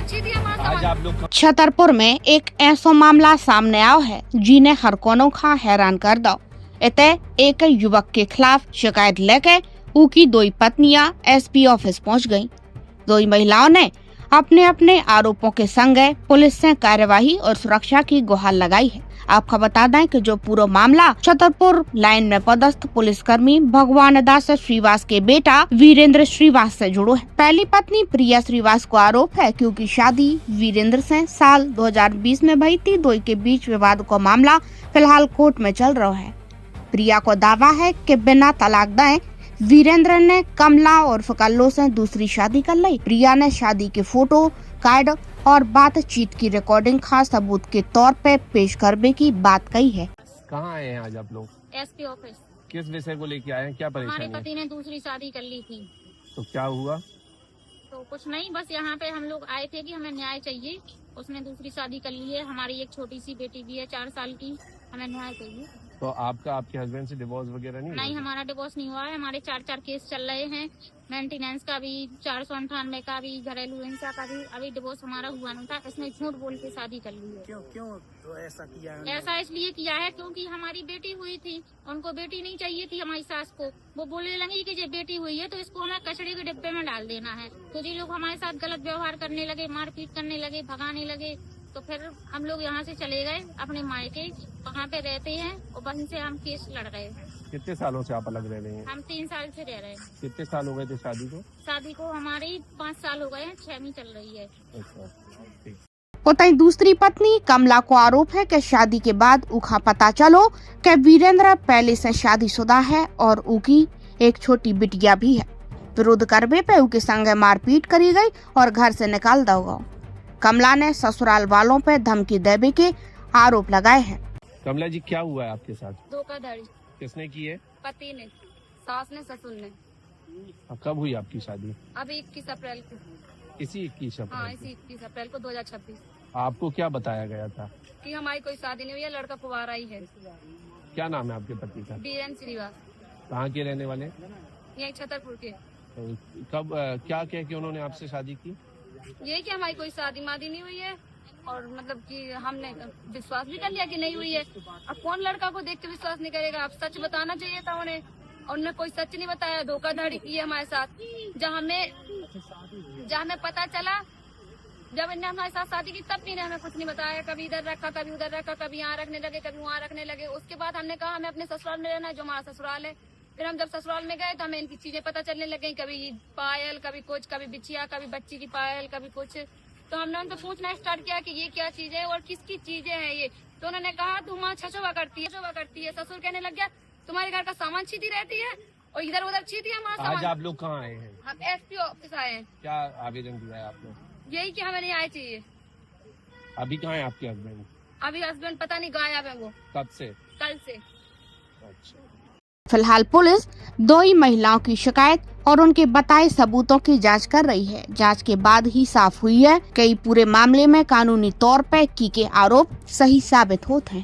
अच्छी थी हमारा आज आप लोग छतरपुर में एक ऐसा मामला सामने आयो है जिन्हें हर कोनो खा हैरान कर दो। इते एक युवक के खिलाफ शिकायत लेके उनकी दो पत्नियां एसपी ऑफिस पहुंच गयीं। दो महिलाओं ने अपने अपने आरोपों के संग पुलिस से कार्यवाही और सुरक्षा की गुहार लगाई है। आपको बता दें कि जो पूरा मामला छतरपुर लाइन में पदस्थ पुलिसकर्मी भगवान दास श्रीवास के बेटा वीरेंद्र श्रीवास से जुड़ो है। पहली पत्नी प्रिया श्रीवास को आरोप है कि उनकी शादी वीरेंद्र से साल 2020 में भई थी। दो के बीच विवाद का मामला फिलहाल कोर्ट में चल रहा है। प्रिया को दावा है कि बिना तलाक दे वीरेंद्र ने कमला और कल्लो से दूसरी शादी कर ली। प्रिया ने शादी के फोटो, कार्ड और बातचीत की रिकॉर्डिंग खास सबूत के तौर पे पेश करने की बात कही है। कहाँ आए हैं आज आप लोग? SP office. किस विषय को लेके आए हैं? क्या हमारे परेशानी है? पति ने दूसरी शादी कर ली थी। तो क्या हुआ? तो कुछ नहीं, बस यहाँ पे हम लोग आए थे कि हमें न्याय चाहिए। उसने दूसरी शादी कर ली है। हमारी एक छोटी सी बेटी भी है 4 साल की। हमें न्याय चाहिए। तो आपके हस्बैंड से डिवोर्स वगैरह नहीं, हमारा डिवोर्स नहीं हुआ है। हमारे 4 केस चल रहे हैं। मेंटेनेंस का भी, 498 का भी, घरेलू हिंसा का भी। अभी डिवोर्स हमारा हुआ नहीं था। इसने झूठ बोल के शादी कर ली है। क्यों तो ऐसा किया है? ऐसा इसलिए किया है क्योंकि हमारी बेटी हुई थी। उनको बेटी नहीं चाहिए थी हमारी सास को। वो बोलने लगी कि जब बेटी हुई है तो इसको हमें कचड़े के डिब्बे में डाल देना है। तो ये लोग हमारे साथ गलत व्यवहार करने लगे, मारपीट करने लगे, भगाने लगे। तो फिर हम लोग यहाँ से चले गए अपने मायके, वहाँ पे रहते हैं और वहीं से हम केस लड़ रहे हैं। कितने सालों से आप अलग रह रहे हैं? हम 3 साल से रह रहे हैं। कितने साल हो गए थे शादी को? शादी को हमारी 5 साल हो गए हैं, 6वीं चल रही है। अच्छा, ठीक। उतई दूसरी पत्नी कमला को आरोप है कि शादी के बाद उखा पता चलो कि वीरेंद्र पहले से शादीशुदा है और उनकी एक छोटी बिटिया भी है। विरोध करने पे उनके संग मारपीट करी गई और घर से निकाल दिया गया। कमला ने ससुराल वालों पे धमकी देने के आरोप लगाए हैं। कमला जी, क्या हुआ है आपके साथ? धोखाधड़ी किसने की है? पति ने, सास ने, ससुर ने। कब हुई आपकी शादी? अभी 21 अप्रैल को। इसी 21 हाँ, अप्रैल इसी 21 अप्रैल को 2026 को। आपको क्या बताया गया था? कि हमारी कोई शादी नहीं हुई है, लड़का कुंवारा ही है। क्या नाम है आपके पति का? वीरेंद्र श्रीवास। कहाँ के रहने वाले? यही छतरपुर के। तो कब क्या कह के उन्होंने आपसे शादी की? ये कि हमारी कोई शादी मादी नहीं हुई है और मतलब कि हमने विश्वास भी कर लिया कि नहीं हुई है। अब कौन लड़का को देख के विश्वास नहीं करेगा? अब सच बताना चाहिए था उन्हें, और उन्हें कोई सच नहीं बताया। धोखाधड़ी की है हमारे साथ। जहाँ हमें पता चला, जब इन्हें हमारे साथ शादी की, तब इन्हें हमें कुछ नहीं बताया। कभी इधर रखा, कभी उधर रखा, कभी यहाँ रखने लगे, कभी वहाँ रखने लगे। उसके बाद हमने कहा हमें अपने ससुराल में रहना है, जो हमारा ससुराल है। फिर हम जब ससुराल में गए तो हमें इनकी चीजें पता चलने लगी। कभी पायल, कभी कुछ, कभी बिछिया, कभी बच्ची की पायल, कभी कुछ। तो हमने उनसे पूछना स्टार्ट किया कि ये क्या चीज है और किसकी चीजें हैं ये। तो उन्होंने कहा तुम वहाँ छछुआ करती है। ससुर कहने लग गया तुम्हारे घर का सामान छीती रहती है और इधर उधर छीती है हमारा आज सामान। आप लोग कहाँ आए हैं? हम एसपी ऑफिस आए हैं। क्या आवेदन दिया है आपने? यही कि हमें नहीं आए चाहिए। अभी कहाँ है आपके हस्बैंड? अभी हस्बैंड पता नहीं गायब है वो। कब से? कल से। अच्छा। फिलहाल पुलिस दो ही महिलाओं की शिकायत और उनके बताए सबूतों की जांच कर रही है। जांच के बाद ही साफ हुई है कि पूरे मामले में कानूनी तौर पर की के आरोप सही साबित होते हैं।